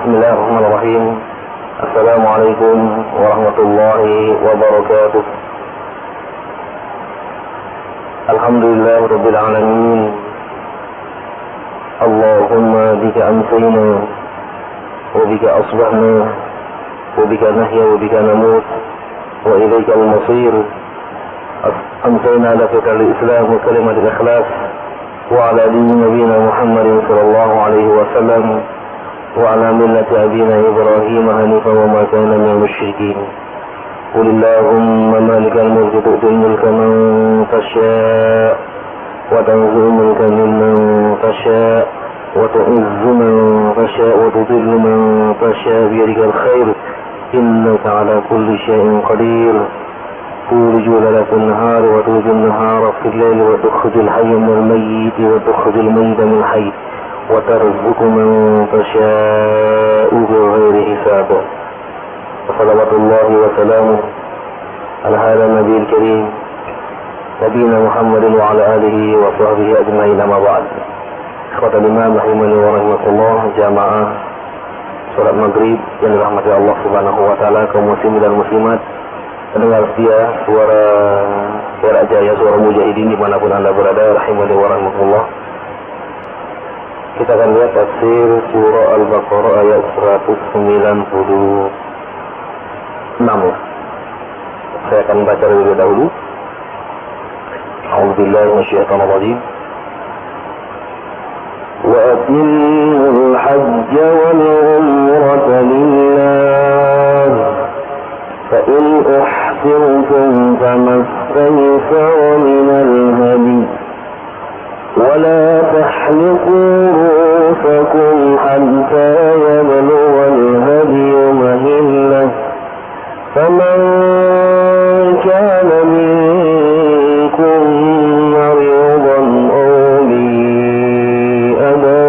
Bismillahirrahmanirrahim. Assalamualaikum warahmatullahi wabarakatuh. Alhamdulillah rabbil alamin. Allahumma bika amsayna wa bika asbahna wa bika nahya wa bika namut wa ilaika al-masir. Amsayna laka al-islam wa kalimat al-ikhlas wa ala dini nabiyina Muhammadin sallallahu alaihi wasallam وعلى ملة أبينا إبراهيم حنيفا وما كان من المشركين. قل اللهم مالك الملك تؤتي الملك من تشاء وتنزع الملك ممن تشاء وتعز من تشاء وتذل من تشاء بيدك الخير إنك على كل شيء قدير. تولج الليل في النهار وتولج النهار في الليل وتخرج الحي من الميت وتخرج الميت من الحي وترزق من تشاء بغير حساب. وصلوات الله وسلامه على هذا النبي الكريم نبينا محمد وعلى آله وصحبه أجمعين. أما بعد. Ikhwatal iman rahimani wa rahimakumullah, jamaah salat maghrib yang dirahmati Allah Subhanahu wa taala, kaum muslimin dan muslimat, pendengar setia suara Perak Jaya, suara mujahidin dimanapun Anda berada, rahimani wa rahimakumullah. Kita akan lihat tafsir surah Al-Baqarah ayat 196. Saya akan baca terlebih dahulu. A'udzubillahi minasyaitonir rajim. Wa atimmul hajja wal umrata lillah fa in uhsirtum famastaysara minal hadi ولا تحلقوا رؤوسكم حتى يبلغ الهدي محله فمن كان منكم مريضا أو به أذى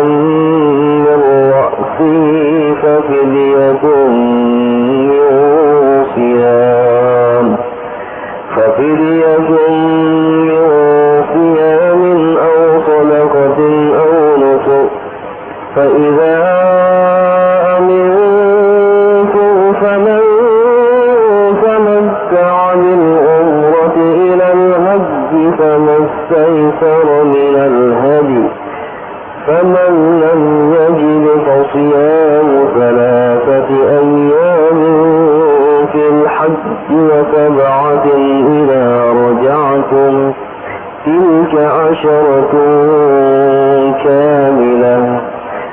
من رأسه ففدية فإذا أمنتم فمن تمتع بالعمرة إلى الحج فما استيسر من الهدي فمن لم يجد فصيام 3 أيام في الحج و7 إذا رجعتم تلك 10 كاملة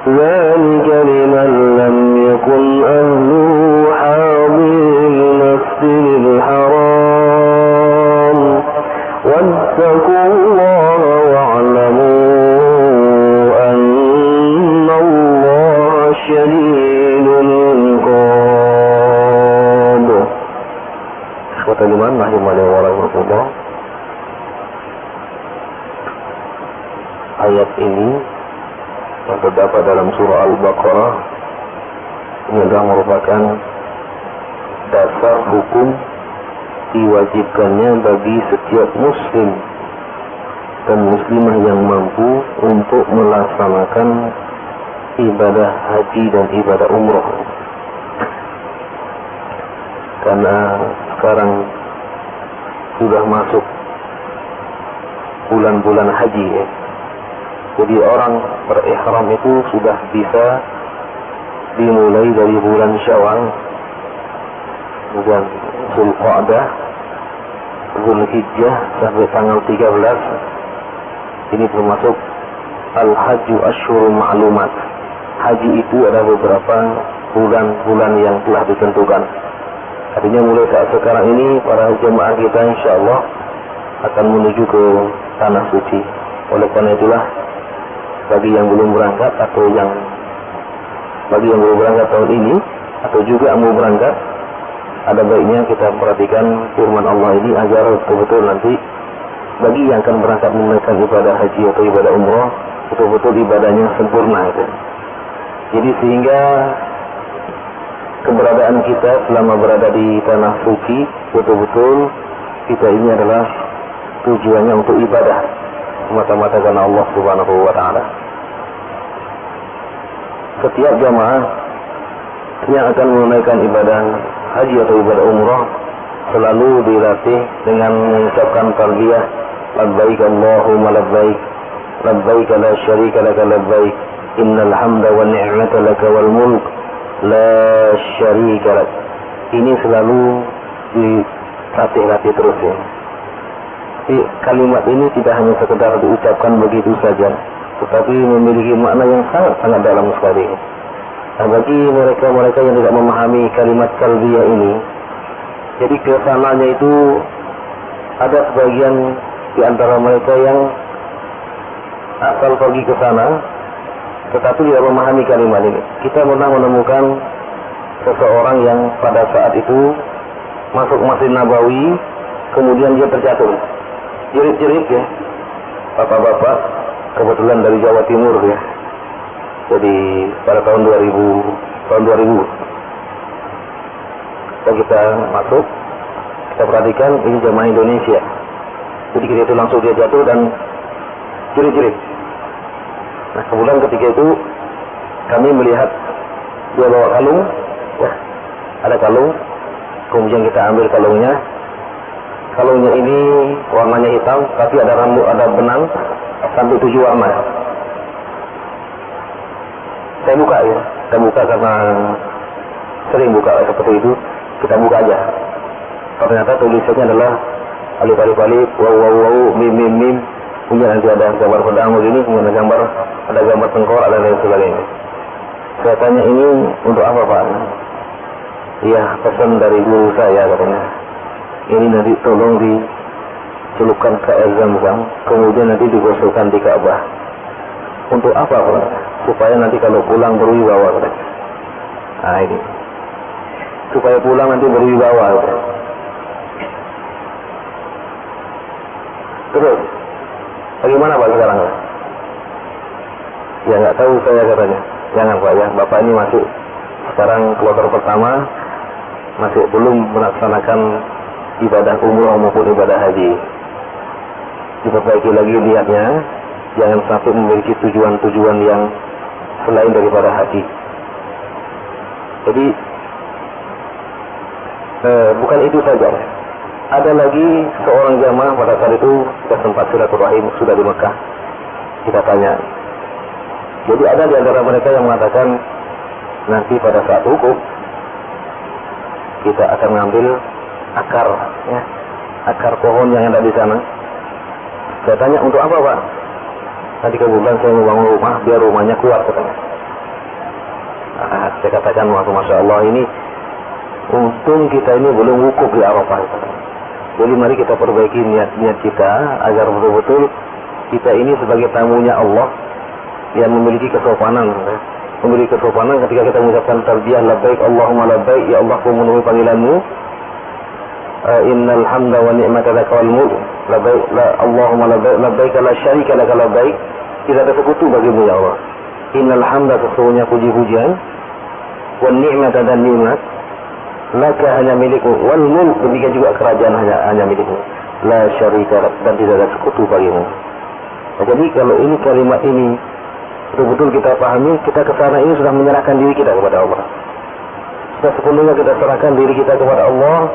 ذلك لمن لم يكن أهله حاضر المسجد الحرام واتقوا الله واعلموا أن الله شديد العقاب. Ikhwatal iman rahimani wa rahimakumullah. Ayat ini yang terdapat dalam surah Al-Baqarah ini adalah merupakan dasar hukum diwajibkannya bagi setiap muslim dan muslimah yang mampu untuk melaksanakan ibadah haji dan ibadah umroh. Karena sekarang sudah masuk bulan-bulan haji ya. Jadi orang berihram itu sudah bisa dimulai dari bulan Syawal, bulan Zulqa'dah, Zulhijjah sampai tanggal 13. Ini termasuk Al-Hajju Asyhurul Ma'lumat. Haji itu ada beberapa bulan-bulan yang telah ditentukan. Artinya mulai saat sekarang ini para jemaah kita insyaallah akan menuju ke tanah suci. Oleh karena itulah bagi yang belum berangkat atau bagi yang belum berangkat tahun ini atau juga mau berangkat, ada baiknya kita perhatikan firman Allah ini agar betul-betul nanti bagi yang akan berangkat menunaikan ibadah haji atau ibadah umroh betul-betul ibadahnya sempurna itu. Jadi sehingga keberadaan kita selama berada di tanah suci betul-betul kita ini adalah tujuannya untuk ibadah semata-mata karena Allah Subhanahu wa taala. Setiap jamaah yang akan menunaikan ibadah haji atau ibadah umrah selalu dilatih dengan mengucapkan talbiyah labbaik Allahumma labbaik labbaik la syarika laka labbaik innal hamda wan ni'mata laka wal mulk la syarika lak. Ini selalu dilatih terus ya. Jadi, kalimat ini tidak hanya sekedar diucapkan begitu saja, tetapi memiliki makna yang sangat dalam sekali. Nah, bagi mereka-mereka yang tidak memahami kalimat talbiyah ini, jadi kesananya itu ada sebagian di antara mereka yang asal pergi ke sana, tetapi tidak memahami kalimat ini. Kita pernah menemukan seseorang yang pada saat itu masuk Masjid Nabawi, kemudian dia terjatuh, jerit-jerit ya, bapak-bapak, kebetulan dari Jawa Timur ya. Jadi pada tahun 2000 kita masuk, kita perhatikan ini jamaah Indonesia. Jadi ketika itu langsung dia jatuh dan jerit-jerit. Nah, kemudian ketika itu kami melihat dia bawa kalung, ya, ada kalung. Kemudian kita ambil kalungnya. Kalungnya ini warnanya hitam, tapi ada rambut, ada benang sampai 7 warna. Saya buka ya, kita buka karena sering buka seperti itu, kita buka aja. Ternyata tulisannya adalah alif-alif, waw, mim, mim. Kemudian nanti ada gambar pedang begini, kemudian ada gambar tengkorak dan lain sebagainya. Saya tanya, ini untuk apa Pak? Iya, pesan dari guru saya katanya. Ini nanti tolong dicelupkan ke air Zam-Zam, kemudian nanti digosokkan di Ka'bah. Untuk apa Pak? Supaya nanti kalau pulang berwibawa katanya. Nah ini, supaya pulang nanti berwibawa katanya. Terus bagaimana Pak sekarang? Ya nggak tahu saya katanya. Jangan Pak ya, Bapak ini masih sekarang kloter pertama, masih belum melaksanakan ibadah umrah maupun ibadah haji. Diperbaiki lagi niatnya, jangan sampai memiliki tujuan-tujuan yang selain daripada haji. Jadi bukan itu saja. Ada lagi seorang jamaah pada saat itu kita sempat silaturahim, sudah di Mekah. Kita tanya. Jadi ada di antara mereka yang mengatakan nanti pada saat wukuf kita akan ngambil akar, ya, akar pohon yang ada di sana. Saya tanya, untuk apa Pak? Tadi kebetulan saya mau bangun rumah biar rumahnya kuat katanya. Nah, saya katakan, Masya Allah, ini untung kita ini belum wukuf di Arafah. Jadi mari kita perbaiki niat kita agar betul-betul kita ini sebagai tamunya Allah yang memiliki kesopanan, memiliki kesopanan ketika kita mengucapkan talbiyah labbaik Allahumma labbaik, ya Allah, ku memenuhi panggilanmu, innal hamda wa ni'mata laka wal mulk labbaik Allahumma labbaik labbaik la syarika laka labbaik, tidak ada sekutu bagimu ya Allah. Innal hamda, sesungguhnya puji-pujian, wan ni'mata, dan nikmat, laka, hanya milikmu, wal mulk, demikian juga kerajaan hanya milikmu, la syarika lak, dan tidak ada sekutu bagimu. Nah, jadi kalau ini kalimat ini betul-betul kita pahami, kita kesana ini sudah menyerahkan diri kita kepada Allah. Sudah sepenuhnya kita serahkan diri kita kepada Allah,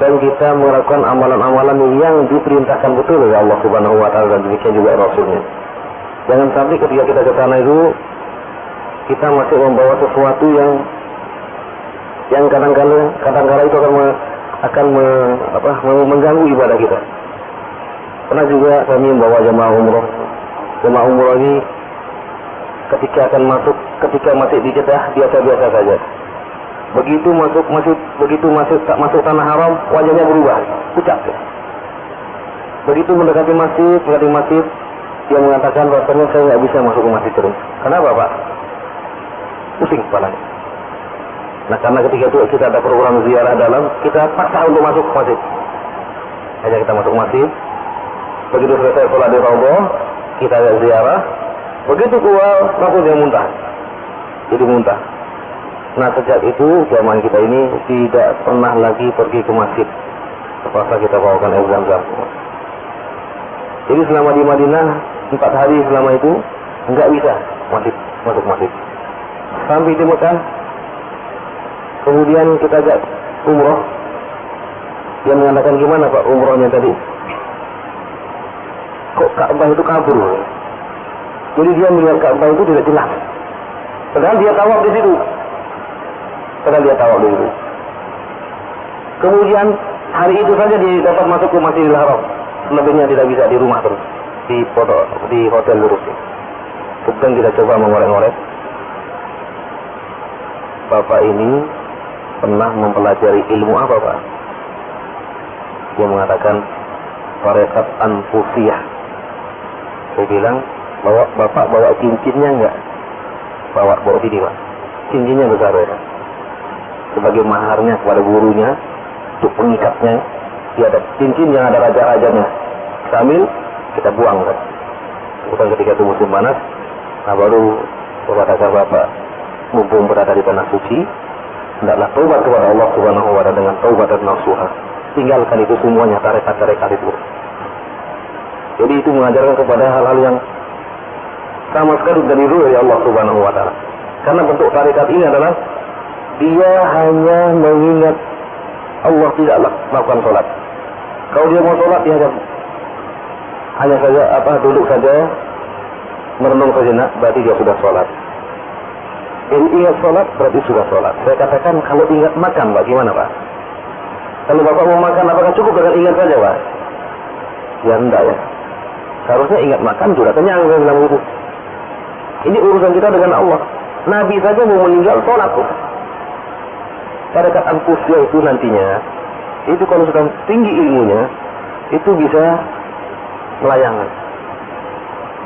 dan kita melakukan amalan-amalan yang diperintahkan betul oleh Allah Subhanahu wa Ta'ala, dan demikian juga Rasulnya. Jangan sampai ketika kita kesana itu kita masih membawa sesuatu yang kadang-kala itu akan mengganggu ibadah kita. Pernah juga kami membawa jemaah umroh ini ketika masih di Jeddah biasa-biasa saja. Begitu masuk tanah haram, wajahnya berubah, pucat. Begitu mendekati masjid, dia mengatakan rasanya saya nggak bisa masuk ke masjid terus. Kenapa Pak? Pusing kepalanya. Nah, karena ketika itu kita ada program ziarah dalam, kita paksa untuk masuk ke masjid. Hanya kita masuk masjid. Begitu selesai sholat di Raudhah, kita ziarah. Begitu keluar, langsung dia muntah. Jadi muntah. Nah, sejak itu zaman kita ini tidak pernah lagi pergi ke masjid. Terpaksa kita bawakan air Zam-Zam. Jadi selama di Madinah 4 hari selama itu enggak bisa masuk masjid. Sampai di Mekah kemudian kita ajak umroh. Dia mengatakan, gimana Pak umrohnya tadi? Kok Ka'bah itu kabur? Jadi dia melihat Ka'bah itu tidak jelas. Padahal dia tawaf di situ. Kemudian hari itu saja dia dapat masuk ke Masjidil Haram. Selebihnya tidak bisa di rumah terus, di hotel terus. Kemudian kita coba mengorek-ngorek. Bapak ini pernah mempelajari ilmu apa Pak? Dia mengatakan tarekat anfusiyah. Saya bilang, Bapak bawa cincinnya enggak? Bawa sini Pak. Cincinnya besar ya. Sebagai maharnya kepada gurunya, untuk pengikatnya, dia ada cincin yang ada raja-rajanya. Sambil kita buang kan. Bukan ketika itu musim panas. Nah baru katakan Bapak, mumpung berada di tanah suci, hendaklah taubat kepada Allah Subhanahu wa Ta'ala dengan taubat dan nasuha. Tinggalkan itu semuanya, tarekat-tarekat itu. Jadi itu mengajarkan kepada hal-hal yang sama sekali dari dari Allah Subhanahu wa Ta'ala. Karena bentuk tarekat ini adalah dia hanya mengingat Allah, tidak melakukan sholat. Kalau dia mau sholat, dia hanya saja duduk saja, merenung sejenak, berarti dia sudah sholat. Jadi ingat sholat, berarti sudah sholat. Saya katakan kalau ingat makan, bagaimana Pak? Kalau Bapak mau makan, apakah cukup dengan ingat saja Pak? Ya enggak ya. Seharusnya ingat makan sudah kenyang, saya bilang begitu. Ini urusan kita dengan Allah. Nabi saja mau meninggal sholat tuh. Tarekat anfusiyah itu nantinya, itu kalau sudah tinggi ilmunya, itu bisa melayang.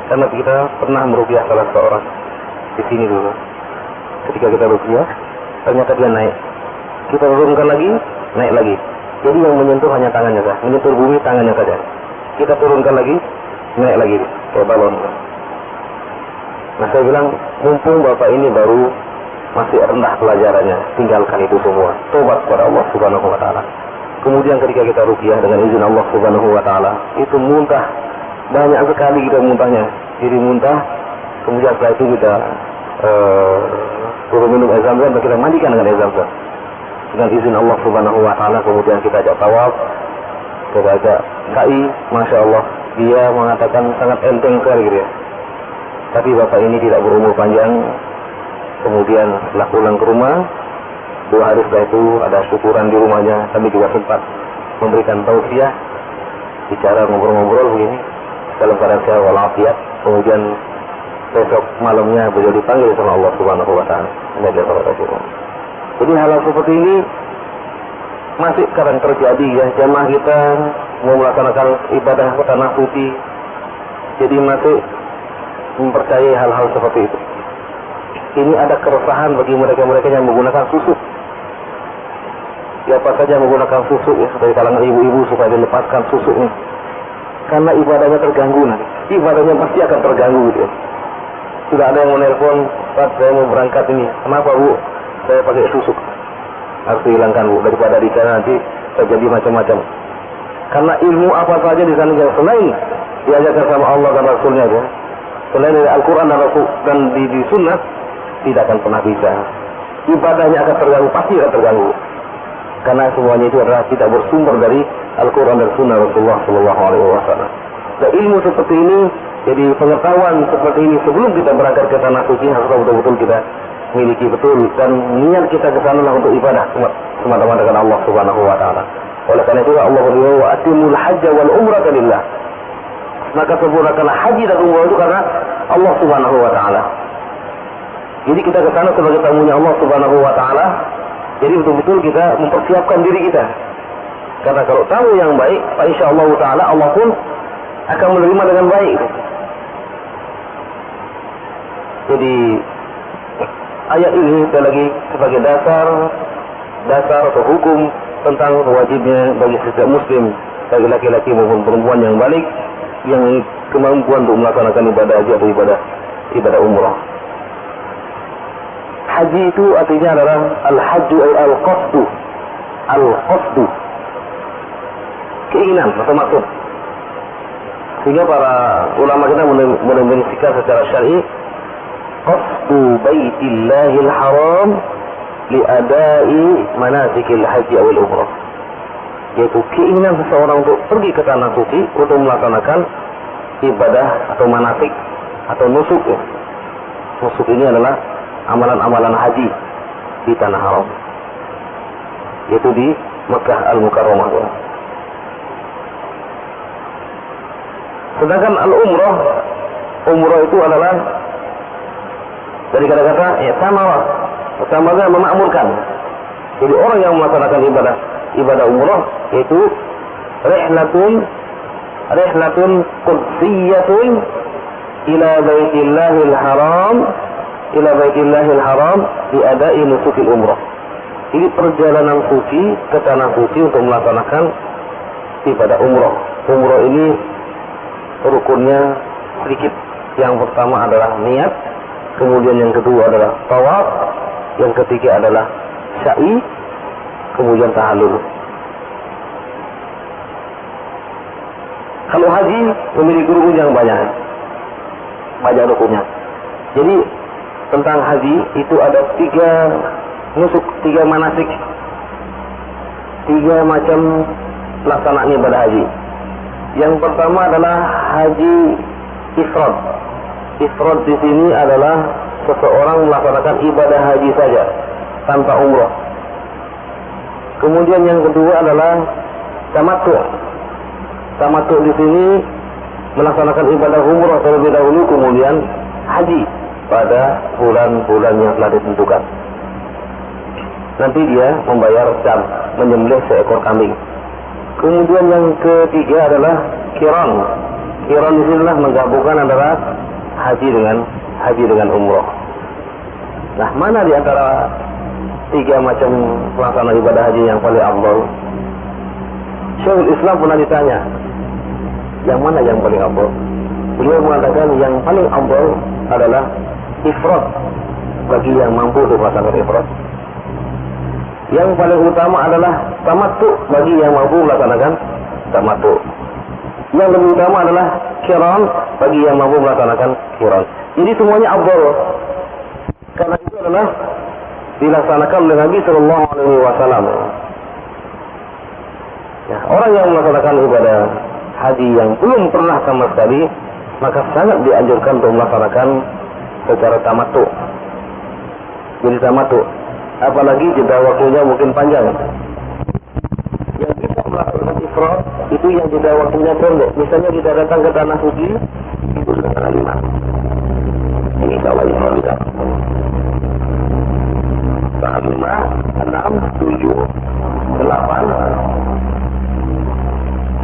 Karena kita pernah meruqyah salah seorang di sini dulu. Ketika kita ruqyah, ternyata dia naik. Kita turunkan lagi, naik lagi. Jadi yang menyentuh hanya tangannya saja, menyentuh bumi tangannya saja. Kita turunkan lagi, naik lagi, kayak balon. Nah saya bilang, mumpung Bapak ini baru masih rendah pelajarannya, tinggalkan itu semua. Tobat kepada Allah Subhanahu wa Ta'ala. Kemudian ketika kita ruqyah dengan izin Allah Subhanahu wa Ta'ala, itu muntah. Banyak sekali kita muntahnya. Jadi muntah, kemudian setelah itu kita suruh minum air zam-zam dan kita mandikan dengan air zam-zam. Dengan izin Allah Subhanahu wa Ta'ala, kemudian kita ajak tawaf, kita ajak sa'i. Masya Allah, dia mengatakan sangat enteng sekali gitu ya. Tapi Bapak ini tidak berumur panjang. Kemudian setelah pulang ke rumah, 2 hari setelah itu ada syukuran di rumahnya. Kami juga sempat memberikan tausiah, bicara ngobrol-ngobrol begini dalam keadaan sehat walafiat. Kemudian besok malamnya beliau dipanggil sama Allah Subhanahu wa Ta'ala. Jadi hal seperti ini masih kadang terjadi ya. Jamaah kita mau melaksanakan ibadah ke tanah suci, jadi masih mempercayai hal-hal seperti itu. Ini ada keresahan bagi mereka-mereka yang menggunakan susuk. Siapa saja menggunakan susuk ya, dari kalangan ibu-ibu supaya dilepaskan susuknya. Karena ibadahnya terganggu nanti. Ibadahnya pasti akan terganggu gitu. Sudah ada yang menelpon, Pak saya mau berangkat ini. Kenapa Bu? Saya pakai susuk. Harus dihilangkan Bu, daripada di sana nanti terjadi macam-macam. Karena ilmu apa saja di sana yang selain diajarkan sama Allah dan Rasulnya ya. Selain dari Al-Quran dan Rasul dan di Sunnah, tidak akan pernah bisa. Ibadahnya akan terganggu, pasti akan terganggu. Karena semuanya itu adalah tidak bersumber dari Al-Quran dan Sunnah Rasulullah Sallallahu Alaihi Wasallam. Dan ilmu seperti ini, jadi pengetahuan seperti ini sebelum kita berangkat ke tanah suci harus betul-betul kita miliki betul, dan niat kita ke sana untuk ibadah semata-mata dengan Allah Subhanahu Wa Taala. Oleh karena itu Allah berfirman, wa atimul hajja wal umrata lillah. Maka sempurnakanlah haji dan umrah itu karena Allah Subhanahu Wa Taala. Jadi kita ke sana sebagai tamunya Allah Subhanahu Wa Taala. Jadi betul-betul kita mempersiapkan diri kita. Karena kalau tamu yang baik, insyaallah Taala Allah pun akan menerima dengan baik. Jadi ayat ini sekali lagi sebagai dasar atau hukum tentang wajibnya bagi setiap muslim, bagi laki-laki maupun perempuan yang balik, yang memiliki kemampuan untuk melaksanakan ibadah haji atau ibadah umrah. Haji itu artinya adalah al-hajju al-qasdu. Al-qasdu, keinginan atau maksud. Sehingga para ulama kita mendefinisikan secara syar'i, qasdu baitillahil haram li'adai manasikil haji awil umrah, yaitu keinginan seseorang untuk pergi ke tanah suci untuk melaksanakan ibadah atau manasik atau nusuk. Nusuk ini adalah amalan-amalan haji di tanah haram, yaitu di Mekah Al-Mukarramah. Sedangkan al-umrah, umrah itu adalah dari kata-kata tamara, tamara memakmurkan. Jadi orang yang melaksanakan ibadah umrah yaitu rihlatun qudsiyatun ila baitillahil haram biada'i nusukil umrah. Ini perjalanan suci ke tanah suci untuk melaksanakan ibadah umrah. Umrah ini rukunnya sedikit. Yang pertama adalah niat, kemudian yang kedua adalah tawaf, yang ketiga adalah sa'i, kemudian tahallul. Kalau haji memiliki rukun yang banyak rukunnya. Jadi tentang haji itu ada 3 nusuk, 3 manasik, 3 macam pelaksanaan ibadah haji. Yang pertama adalah haji ifrad. Ifrad di sini adalah seseorang melaksanakan ibadah haji saja tanpa umrah. Kemudian yang kedua adalah tamattu. Tamattu di sini melaksanakan ibadah umrah terlebih dahulu, kemudian haji pada bulan-bulan yang telah ditentukan. Nanti dia membayar dam, menyembelih seekor kambing. Kemudian yang ketiga adalah qiran. Qiran di sinilah menggabungkan antara haji dengan umrah. Nah, mana di antara 3 macam pelaksanaan ibadah haji yang paling afdal? Syekhul Islam pernah ditanya, yang mana yang paling afdal? Beliau mengatakan yang paling afdal adalah ifrad, bagi yang mampu untuk melaksanakan ifrad. Yang paling utama adalah tamattu, bagi yang mampu melaksanakan tamattu. Yang lebih utama adalah qiran, bagi yang mampu melaksanakan qiran. Jadi semuanya afdal. Karena itu adalah dilaksanakan oleh Nabi sallallahu alaihi wasallam. Ya, orang yang melaksanakan ibadah haji yang belum pernah sama sekali, maka sangat dianjurkan untuk melaksanakan secara tamattu. Jadi tamattu, apalagi jeda waktunya mungkin panjang. Yang bisa melaksanakan ifrad itu yang jeda waktunya pendek. Misalnya kita datang ke tanah suci itu sudah tanggal 5. Ini kalau ifrad kita tanggal 5, 6, 7, 8,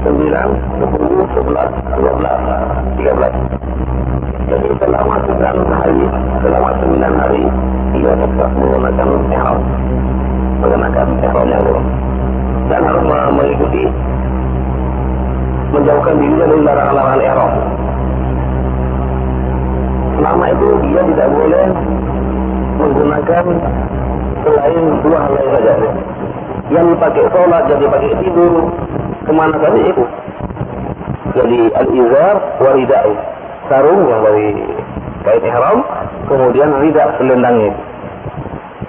9, 10, 11, 12, 13. Jadi selama 9 hari dia tetap menggunakan ihram yang belum, dan harus mengikuti, menjauhkan dirinya dari larangan-larangan ihram. Selama itu dia tidak boleh menggunakan selain 2 hal lain saja. Yang dipakai sholat, yang dipakai tidur, kemana saja itu. Jadi al-izar wa ridai, sarung yang dari kait ihram, kemudian rida, selendangnya.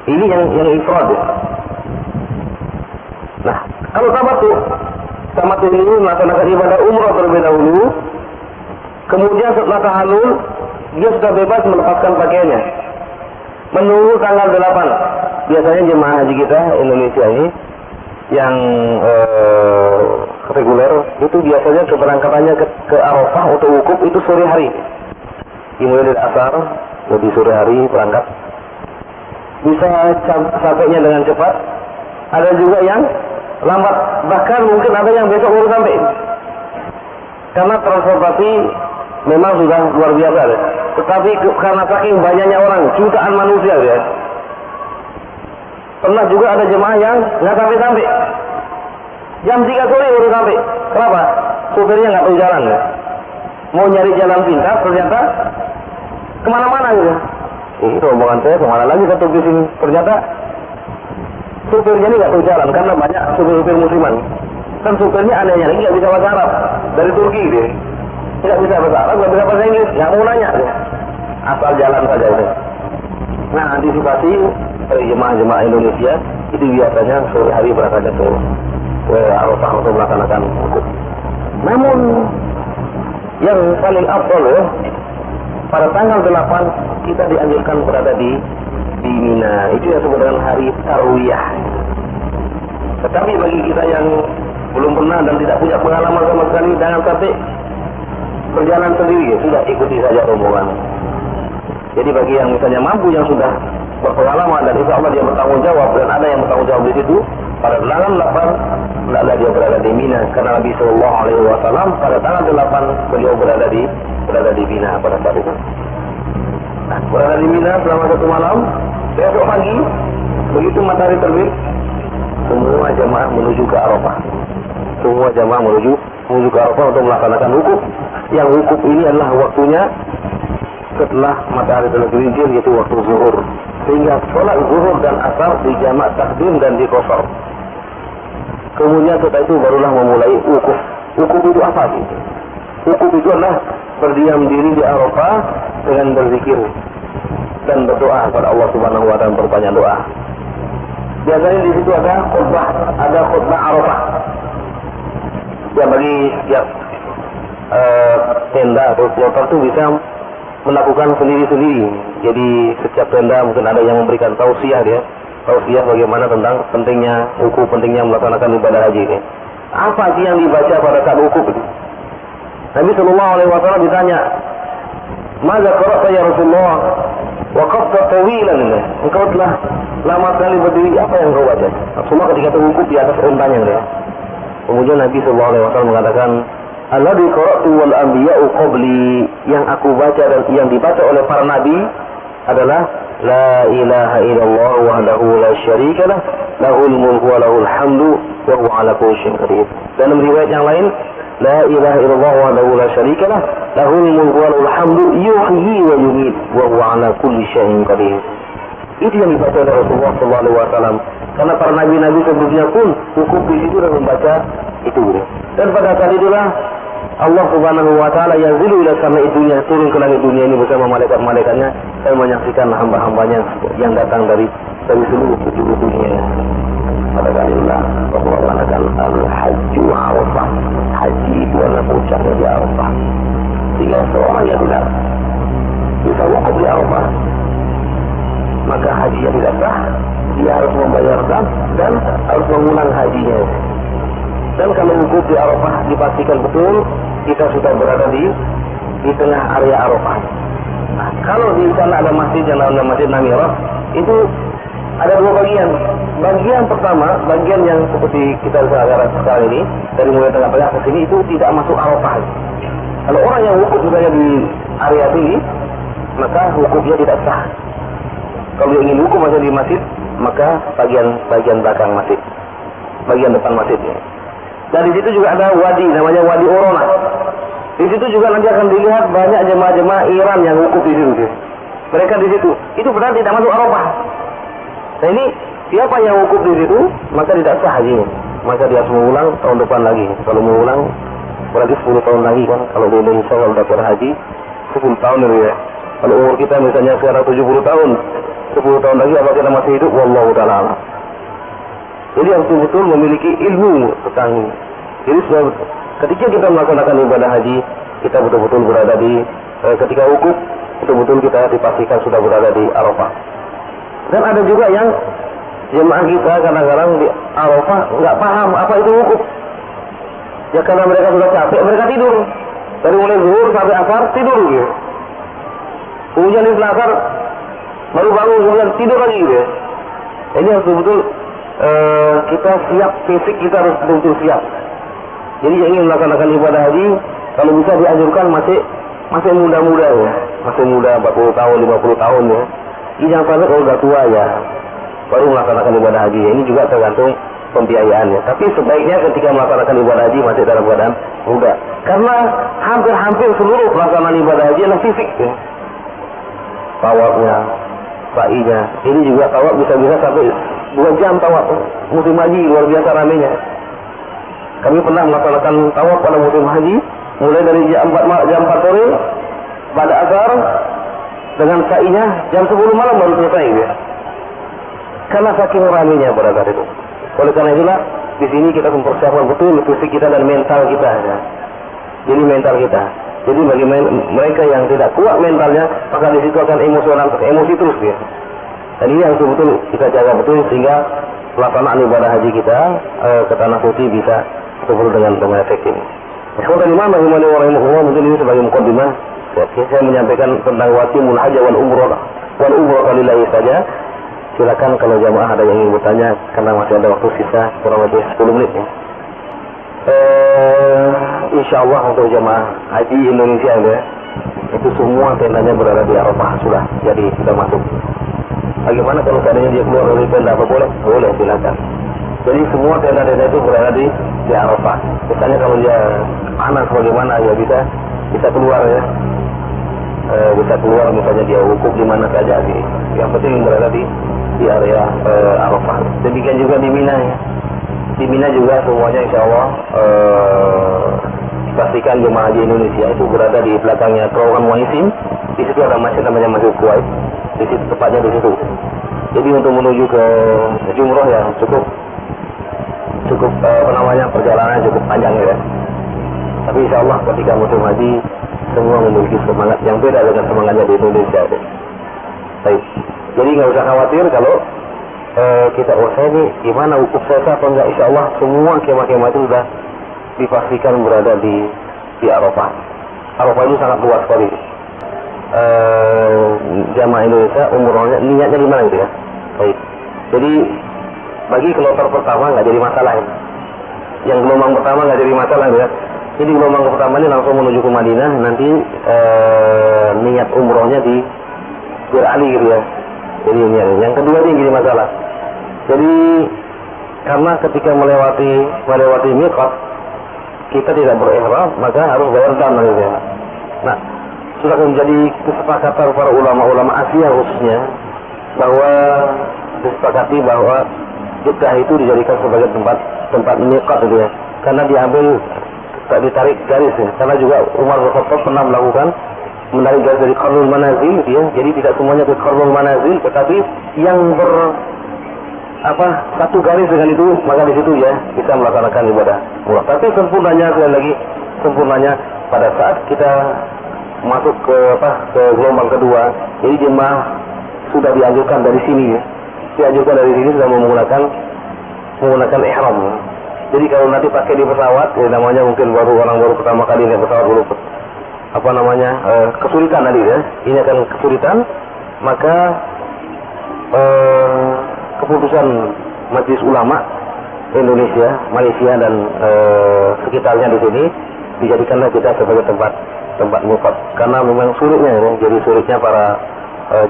Ini yang ifrad. Nah, kalau tamattu ini melaksanakan ibadah umrah terlebih dahulu, kemudian setelah tahallul dia sudah bebas melepaskan pakaiannya. Menunggu tanggal 8. Biasanya jemaah haji kita Indonesia ini yang reguler itu biasanya keberangkatannya ke Arafah untuk wukuf itu sore hari. Dimulai dari asar, lebih sore hari berangkat. Bisa sampainya dengan cepat. Ada juga yang lambat, bahkan mungkin ada yang besok baru sampai. Karena transportasi memang sudah luar biasa. Tetapi karena saking banyaknya orang, jutaan manusia ya. Pernah juga ada jemaah yang nggak sampai-sampai. Jam 3 sore baru sampai. Kenapa? Supirnya nggak tahu jalan ya. Mau nyari jalan pintas, ternyata kemana-mana gitu. Rombongan saya kemana lagi satu bis ini. Ternyata supirnya ini nggak tahu jalan karena banyak supir-supir musliman. Kan supirnya anehnya lagi nggak bisa bahasa Arab, dari Turki dia. Nggak bisa bahasa Arab, nggak bisa bahasa Inggris, nggak mau nanya dia. Asal jalan saja itu. Nah, antisipasi jemaah-jemaah Indonesia itu biasanya sore hari berangkat ke Arafah untuk melaksanakan wukuf. Namun yang paling afdal ya, pada tanggal 8 kita dianjurkan berada di Mina. Itu yang disebut dengan hari Tarwiyah. Tetapi bagi kita yang belum pernah dan tidak punya pengalaman sama sekali, jangan sampai berjalan sendiri, ya, sudah ikuti saja rombongan. Jadi bagi yang misalnya mampu, yang sudah berpengalaman dan insya Allah dia bertanggung jawab, dan ada yang bertanggung jawab di situ, pada tanggal 8 hendaklah dia berada di Mina, karena Nabi Shallallahu Alaihi Wasallam pada tanggal 8 beliau berada di Mina pada saat itu. Nah, berada di Mina selama 1 malam. Besok pagi begitu matahari terbit, semua jamaah menuju ke Arafah. Semua jamaah menuju ke Arafah untuk melaksanakan wukuf. Yang wukuf ini adalah waktunya setelah matahari tergelincir, yaitu waktu zuhur. Sehingga sholat zuhur dan asar dijamak takdim dan dikosor. Kemudian setelah itu barulah memulai wukuf. Wukuf itu apa sih? Wukuf itu adalah berdiam diri di Arafah dengan berzikir dan berdoa kepada Allah Subhanahu wa taala, berbanyak doa. Biasanya di situ ada khutbah Arafah. Ya, bagi setiap tenda atau kloter itu bisa melakukan sendiri-sendiri. Jadi setiap tenda mungkin ada yang memberikan tausiah bagaimana tentang pentingnya wukuf, pentingnya melaksanakan ibadah haji ini. Apa sih yang dibaca pada saat wukuf itu? Nabi Sallallahu Alaihi Wasallam ditanya, "Mada qara'ta ya Rasulullah? Waqafta tawilan." Engkau telah lama sekali berdiri, apa yang kau baca? Semua ketika wukuf di atas untanya dia. Kemudian Nabi Sallallahu Alaihi Wasallam mengatakan, "Alladzi qara'tu wal anbiya'u qabli." Yang aku baca dan yang dibaca oleh para nabi adalah La ilaha illallah wahdahu la syarika lah, lahul mulku wa lahul hamdu wa huwa ala kulli syai'in qadir. Dalam riwayat yang lain, La ilaha illallah wahdahu la syarika lah, lahul mulku wa lahul hamdu yuhyi wa yumiit wa huwa ala kulli syai'in qadir. Itu yang dibaca oleh Rasulullah sallallahu alaihi wasallam. Karena para nabi-nabi sebelumnya pun wukuf di situ dan membaca itu. Dan pada saat itulah Allah Subhanahu wa taala yanzilu ila sama'i dunya, turun ke langit dunia ini bersama malaikat-malaikatnya dan menyaksikan hamba-hambanya yang datang dari seluruh penjuru dunia. Pada kali itulah Allah mengatakan al-hajju Arafah. Haji itu adalah puncaknya di Arafah. Sehingga seorang yang tidak bisa wukuf di Arafah, maka haji yang tidak sah, dia harus membayar zakat dan harus mengulang hajinya. Dan kalau wukuf di Arafah dipastikan betul kita sudah berada di tengah area Arafah. Nah, kalau di sana ada masjid yang namanya Masjid Namirah, itu ada 2 bagian. Bagian pertama, bagian yang seperti kita sekarang ini, dari mulai tengah-tengah ke sini, itu tidak masuk Arafah. Kalau orang yang wukuf misalnya di area sini, maka wukufnya tidak sah. Kalau dia ingin wukuf masih di masjid, maka bagian belakang masjid, bagian depan masjidnya. Dan di situ juga ada wadi, namanya Wadi Orona. Di situ juga nanti akan dilihat banyak jemaah-jemaah Iran yang wukuf di situ. Mereka di situ. Itu benar tidak masuk Arafah. Nah ini siapa yang wukuf di situ, maka tidak sah hajinya. Maka dia harus mengulang tahun depan lagi. Kalau mengulang berarti 10 tahun lagi kan. Kalau di Indonesia kalau dapat haji 10 tahun itu ya. Kalau umur kita misalnya sekarang 70 tahun, 10 tahun lagi apa kita masih hidup? Wallahu ta'ala. Jadi yang betul-betul memiliki ilmu tentang. Jadi ketika kita melaksanakan ibadah haji, kita betul-betul berada di ketika wukuf, betul-betul kita dipastikan sudah berada di Arafah. Dan ada juga yang jemaah kita kadang-kadang di Arafah nggak paham apa itu wukuf. Ya karena mereka sudah capek, mereka tidur. Dari mulai zuhur sampai asar tidur gitu. Kemudian di asar baru bangun, kemudian tidur lagi gitu. Ini harus betul-betul kita siap, fisik kita harus betul-betul siap. Jadi yang ingin melaksanakan ibadah haji, kalau bisa dianjurkan masih muda-muda ya, masih muda 40 tahun, 50 tahun ya. Ini jangan sampai kalau udah tua ya baru melaksanakan ibadah haji. Ini juga tergantung pembiayaannya. Tapi sebaiknya ketika melaksanakan ibadah haji masih dalam keadaan muda. Karena hampir seluruh pelaksanaan ibadah haji adalah fisik ya. Tawafnya, sa'inya. Ini juga tawaf bisa-bisa sampai 2 jam tawaf. Musim haji luar biasa ramenya. Kami pernah melaksanakan tawaf pada musim haji mulai dari jam 4 sore pada asar dengan sa'inya jam 10 malam baru selesai ya. Karena saking ramainya berada itu. Oleh karena itulah di sini kita mempersiapkan betul fisik kita dan mental kita ya. Jadi mental kita. Jadi bagi mereka yang tidak kuat mentalnya, maka di situ akan emosional, emosi terus dia. Dan ini yang betul-betul kita jaga betul sehingga pelaksanaan ibadah haji kita ke tanah suci bisa betul dengan efektif. Sekarang imam bagaimana orang yang mungkin ini sebagai mukadimah, saya menyampaikan tentang watimul haji wal umrah lillahi saja. Silakan kalau jamaah ada yang ingin bertanya karena masih ada waktu sisa kurang lebih 10 menit ya. Insyaallah untuk jamaah haji Indonesia ya, itu semua tendanya berada di Arafah sudah, jadi sudah masuk. Bagaimana kalau seandainya dia keluar dari tenda, apa boleh? Boleh, silakan. Jadi semua tenda-tenda itu berada di Arafah. Misalnya kalau dia panas bagaimana ya bisa keluar ya. Bisa keluar misalnya dia wukuf di mana saja sih. Yang penting berada di area Arafah. Demikian juga di Mina ya. Di Mina juga semuanya insya Allah pastikan jemaah haji Indonesia itu berada di belakangnya terowongan Muaisim. Di situ ada masjid namanya Masjid Kuwait. Di situ tepatnya di situ. Jadi untuk menuju ke Jumroh ya cukup perjalanan cukup panjang ya. Tapi insya Allah ketika musim haji semua memiliki semangat yang beda dengan semangatnya di Indonesia. Baik. Jadi nggak usah khawatir kalau kita saya ini gimana wukuf saya atau enggak, insya Allah semua kemah-kemah itu sudah dipastikan berada di Arafah. Arafah itu sangat luas sekali. Jamaah Indonesia umrohnya niatnya di mana gitu ya. Baik. Jadi bagi kloter pertama nggak jadi masalah ya. Yang gelombang pertama nggak jadi masalah ya. Jadi gelombang pertama ini langsung menuju ke Madinah, nanti niat umrohnya di berali gitu ya. Jadi niatnya. Yang kedua ini jadi masalah. Jadi karena ketika melewati miqat kita tidak berihram, maka harus bayar dam gitu ya. Nah, sudah menjadi kesepakatan para ulama-ulama Asia khususnya bahwa disepakati bahwa Jeddah itu dijadikan sebagai tempat miqat gitu ya. Karena diambil tak ditarik garis ya. Karena juga Umar bin Khattab pernah melakukan menarik garis dari Qarnul Manazil gitu ya. Jadi tidak semuanya ke Qarnul Manazil, tetapi yang satu garis dengan itu, maka di situ ya bisa melaksanakan ibadah umrah. Tapi sempurnanya sekali lagi, pada saat kita masuk ke gelombang kedua, jadi jemaah sudah dianjurkan dari sini ya. Dianjurkan dari sini sudah menggunakan ihram. Jadi kalau nanti pakai di pesawat, ya namanya mungkin orang baru pertama kali naik pesawat dulu kesulitan tadi ya. Ini akan kesulitan, maka keputusan Majelis Ulama Indonesia, Malaysia dan sekitarnya di sini dijadikanlah kita sebagai tempat miqat. Karena memang sulitnya ya, jadi sulitnya para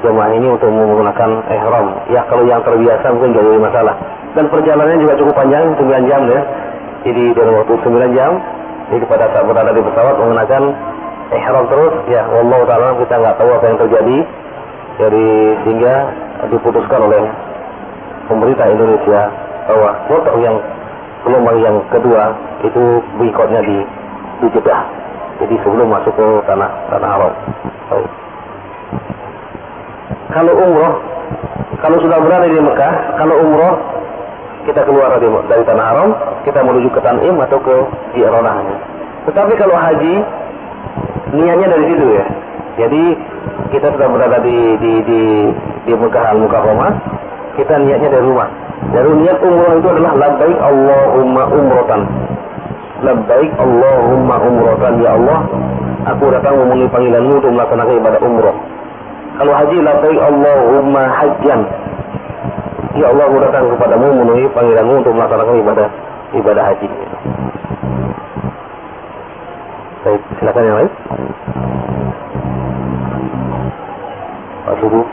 jemaah ini untuk menggunakan ihram. Ya kalau yang terbiasa mungkin jadi masalah. Dan perjalanannya juga cukup panjang, 9 jam ya. Jadi dalam waktu 9 jam, jadi pada saat berada di pesawat menggunakan ihram terus, ya wallahu ta'ala kita nggak tahu apa yang terjadi. Jadi sehingga diputuskan oleh pemerintah Indonesia bahwa kloter yang gelombang yang kedua itu boikotnya di Jeddah. Jadi sebelum masuk ke tanah haram. Baik. Kalau umroh, kalau sudah berada di Mekah, kalau umroh kita keluar dari tanah haram, kita menuju ke Tan'im atau ke Ji'ranah. Tetapi kalau haji, niatnya dari situ ya. Jadi kita sudah berada di Mekah Al-Mukarramah, kita niatnya dari rumah. Dari niat umroh itu adalah labbaik Allahumma umrotan. Labbaik Allahumma umrotan, ya Allah, aku datang memenuhi panggilanmu untuk melaksanakan ibadah umroh. Kalau haji, labbaik Allahumma hajjan, ya Allah, aku datang kepadamu memenuhi panggilanmu untuk melaksanakan ibadah haji. Baik, silakan yang lain. Pak Subuh.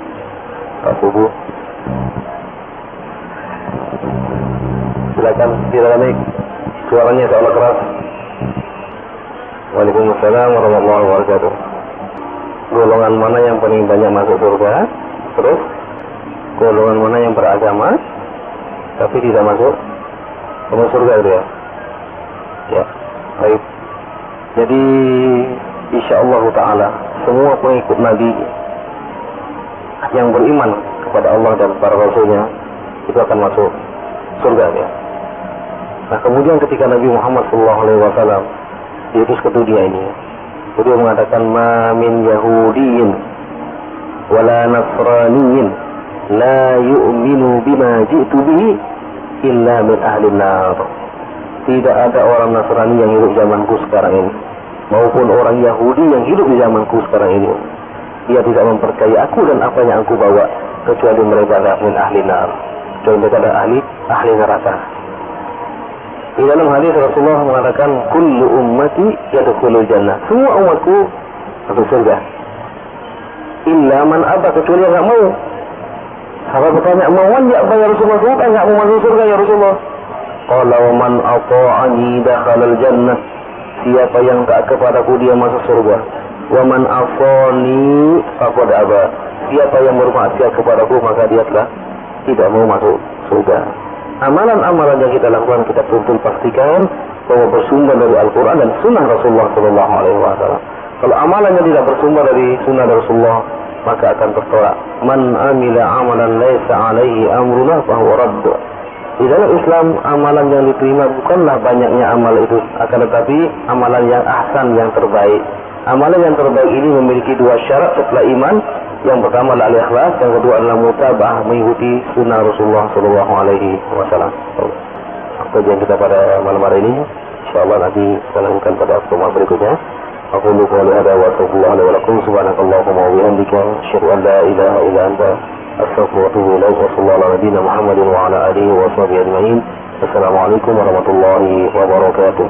Silakan naik. Suaranya seolah keras. Waalaikumsalam warahmatullahi wabarakatuh. Golongan mana yang paling banyak masuk surga? Terus golongan mana yang beragama tapi tidak masuk surga itu ya? Ya, baik. Jadi insyaallah taala semua pengikut Nabi yang beriman kepada Allah dan para rasulnya itu akan masuk surga ya. Nah kemudian ketika Nabi Muhammad SAW diutus ke dunia ini, beliau mengatakan ma min yahudiyin wala nasraniyin la yu'minu bima ji'tu bihi illa min ahli nar. Tidak ada orang Nasrani yang hidup zamanku sekarang ini maupun orang Yahudi yang hidup di zamanku sekarang ini, dia tidak mempercayai aku dan apa yang aku bawa kecuali mereka adalah min ahli nar, kecuali mereka adalah ahli neraka. Di dalam hadis Rasulullah mengatakan kullu ummati yadkhulul jannah, semua umatku masuk surga illa man aba, kecuali yang enggak mau. Sahabat bertanya, mau ya apa ya Rasulullah? Siapa yang enggak mau masuk surga ya Rasulullah? Qala wa man ata'ani dakhalal jannah, siapa yang taat kepadaku dia masuk surga. Wa man asani faqad aba, siapa yang bermaksiat kepadaku maka dia telah tidak mau masuk surga. Amalan-amalan yang kita lakukan kita betul-betul pastikan bahwa bersumber dari Al-Quran dan Sunnah Rasulullah SAW. Kalau amalannya tidak bersumber dari Sunnah Rasulullah maka akan tertolak. Man amila amalan laisa alaihi amruna fahuwa radd. Di dalam Islam amalan yang diterima bukanlah banyaknya amal itu, akan tetapi amalan yang ahsan, yang terbaik. Amalan yang terbaik ini memiliki dua syarat setelah iman. Yang pertama adalah al-ikhlas, yang kedua adalah mutaba'ah, mengikuti sunnah Rasulullah SAW. Apa yang kita pada malam hari ini, insyaallah nanti kita lakukan pada pertemuan berikutnya. Aku lupa oleh ada wa sallallahu alaihi wa subhanakallahumma wa bihamdika asyhadu an la ilaha illa anta astaghfiruka wa atubu ilaik wa sallallahu ala nabiyyina Muhammadin wa ala alihi wa sahbihi ajma'in. Assalamualaikum warahmatullahi wabarakatuh.